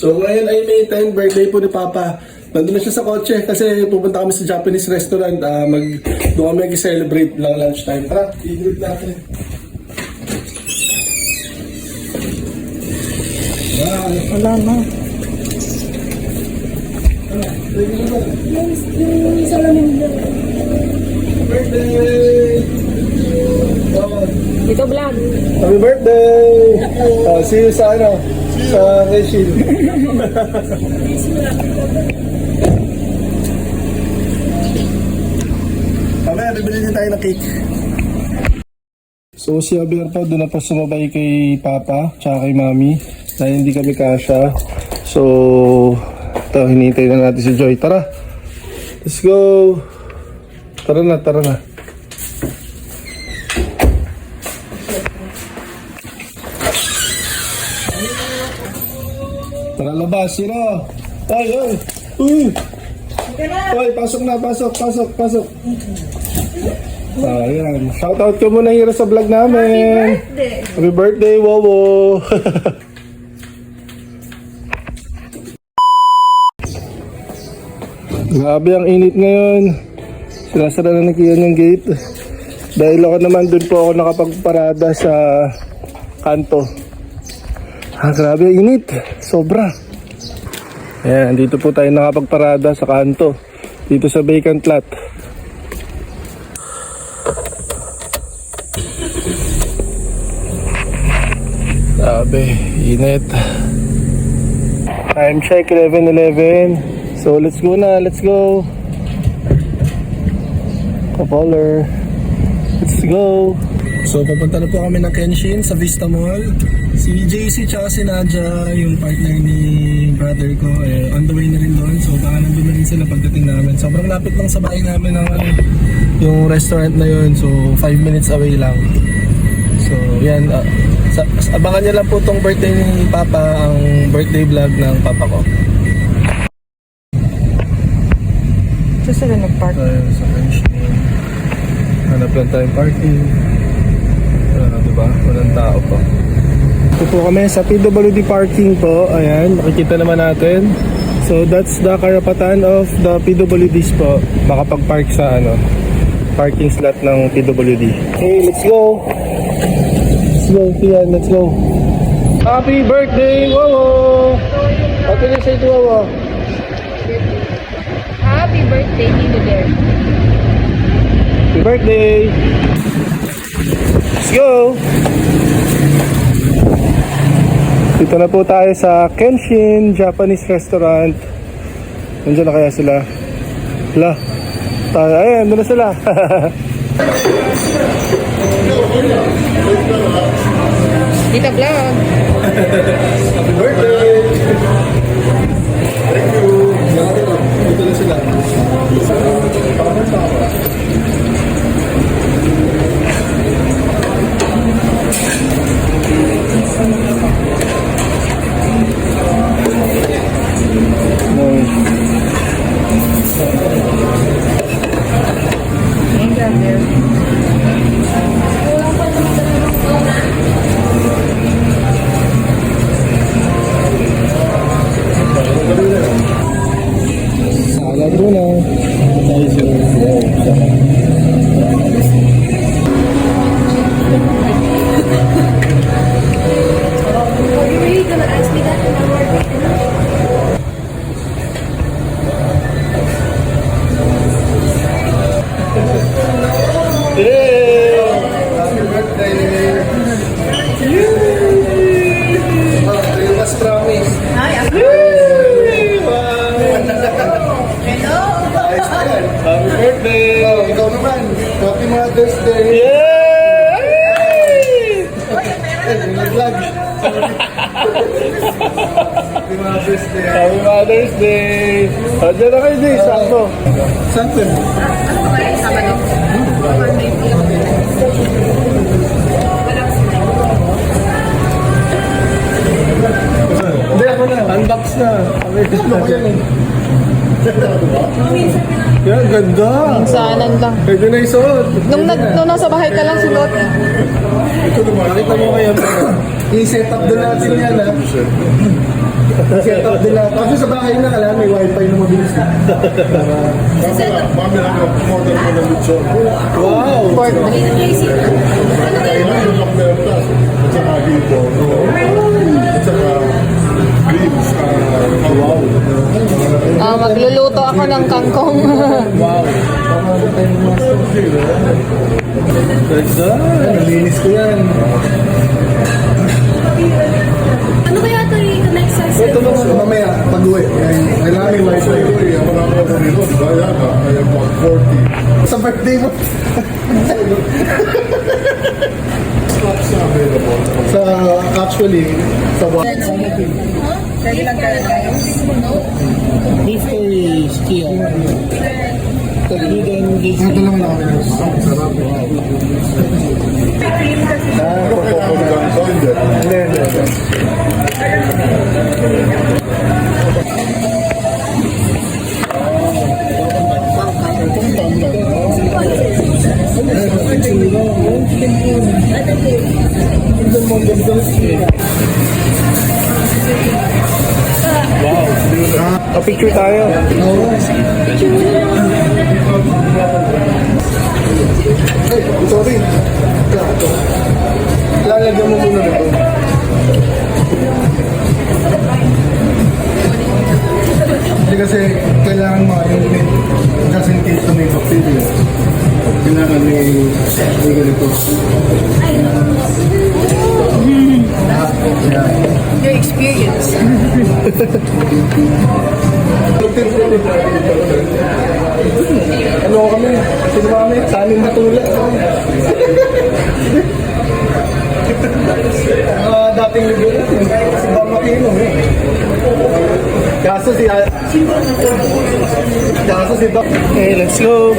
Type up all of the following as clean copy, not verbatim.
So ngayon ay May 10, birthday po ni Papa. Nandun na siya sa kotse kasi pupunta kami sa Japanese restaurant. Doon kami mag-celebrate lang lunchtime. Tara, i-greet natin. Wala na. Yung salamin doon. Birthday! Dito vlog. Happy birthday! See you sa ano? Sa Rachel. Mamaya, bibili din tayo ng cake. So si Alberto doon na po sumabay kay Papa tsaka kay Mami dahil hindi kami kasya. So ito, hinihintay na natin si Joy. Tara, let's go. Tara na, tara na. Tara labas, sino? Ay, ay, ay, pasok na, pasok. Ayan, shoutout ko muna Hira sa vlog namin. Happy birthday, Wowo. Grabe ang init ngayon. Sinasara na Kian yung gate. Dahil ako naman dun po ako nakapagparada sa kanto. Grabe ang init. Sobra. Ayan, dito po tayo nakapagparada sa kanto. Dito sa vacant lot. Grabe, init. Time check, 11:11. So let's go na, let's go. Kapoler. Let's go. So papunta na po kami ng Kenshin sa Vista Mall. Si JC tsaka si Nadia, yung partner ni brother ko, on the way na rin doon. So baka nandun na rin sila pagdating namin. Sobrang lapit lang sa bahay namin ng yung restaurant na yun. So 5 minutes away lang. So yan, abangan niyo lang po tong birthday ni Papa, ang birthday vlog ng Papa ko. Ito sila nag-park. Tayo sa Kenshin. Hanap lang tayong parking. Diba? Walang tao pa. Ito po kami sa PWD parking po. Ayan, makikita naman natin. So that's the karapatan of the PWDs po. Makapag-park sa parking slot ng PWD. Okay, let's go. Let's go, Kian, let's go. Happy birthday, Wowo! What can you say to Wowo? Happy birthday, Tito Bear. Happy birthday! Let's go! Dito na po tayo sa Kenshin Japanese restaurant. Nandiyan na kaya sila? Wala. Ayan, doon na sila. Dito vlog. Happy birthday! Thank you! Dito na sila. Salad muna. Are you really gonna ask me that in our Yay! Happy birthday! You must promise. Hi, Yay! Wow! hello. Happy birthday! Oh, ikaw naman. Happy Mother's Day! Yay! Nag-vlog. Happy Mother's Day! Happy Mother's Day! Diyan na kayo, Jay. Sakto. Sakto. Ano ba yung Sabado? Hindi, ako na. Unbox na. Unbox na. Yan, ganda. Minsanan lang. Pwede na isuot. Nung nasa bahay ka lang sulot. Ito naman. Nakita mo kaya i-set up din natin yan, ha? I-set up din natin. Kasi sa bahay na, kailangan may wifi na mabilis. Mami lang ang model ko ng lechon. Wow! Kaya na yung lakdertas. At saka hito. At saka greens. Wow. Magluluto ako ng kangkong. Wow! Ganda! Nalinis ko yan. Ano kaya ito i-connect sa Ito naman mamaya, pag-uwi. Kailangan may wifi. Ang marami ako nilo, di ba? Yan ka. Kaya 140. Sa birthday mo. Slots na available. Sa, actually, sa one. Beef curry, skia. Ito lang namin. Sarap. Kailangan lang ito, hindi. Hindi. Wow. Picture tayo. Sorry. Lalagyan mo muna na ito. Hindi kasi kailangan ma-eliminate just in case na may bacteria. Kailangan may ganito. Your experience. Ano kami? Sino kami? Sa amin matulad. Dating libyo si Bam Aquino. Kaso si Bam. Okay, let's go.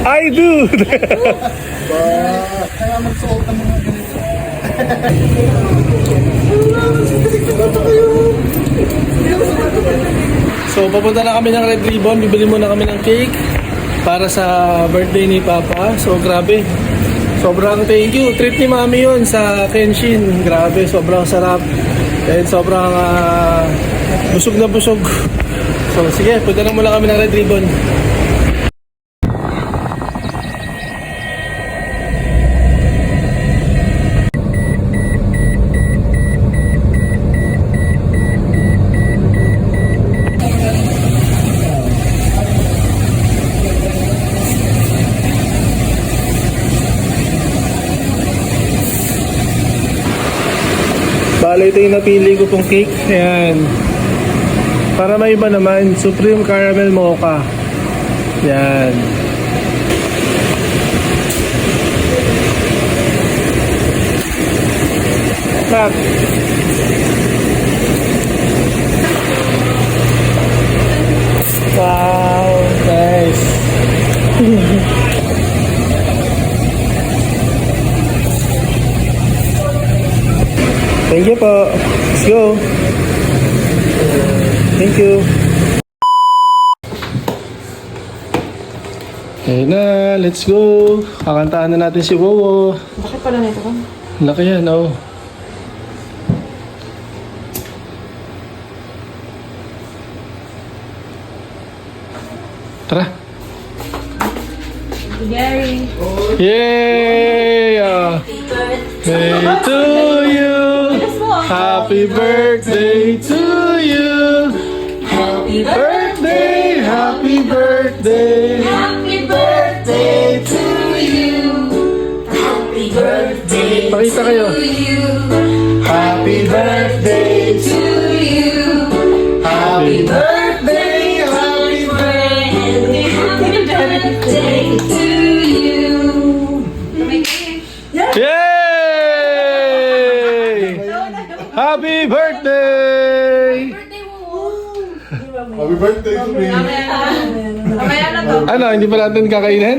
I do! Kaya magsuot ng mga ganito. So, papunta na kami ng Red Ribbon. Bibili muna kami ng cake para sa birthday ni Papa. So, grabe. Sobrang thank you. Treat ni Mami yun sa Kenshin. Grabe, sobrang sarap. And sobrang busog na busog. So, sige, punta na muna kami ng Red Ribbon. Bale, ito yung napili ko pong cake. Ayan. Para may iba naman, Supreme Caramel Mocha. Yan. Cut. Wow, nice. Thank you po. Let's go. Thank you. Ayun na, let's go. Kakantaan na natin si Wowo. Bakit pala nito ka? Laki yan, oh. Tara. Gary. Yay! Birthday to you. Happy birthday to you. Happy birthday, happy birthday. Happy birthday to you. Happy birthday Pakita kayo. to you. Happy birthday To you. Happy Birthday, happy birthday. Happy birthday to you. Yay! Happy birthday! Happy birthday to me. Mamaya na to. Ano, hindi pa natin kakainin?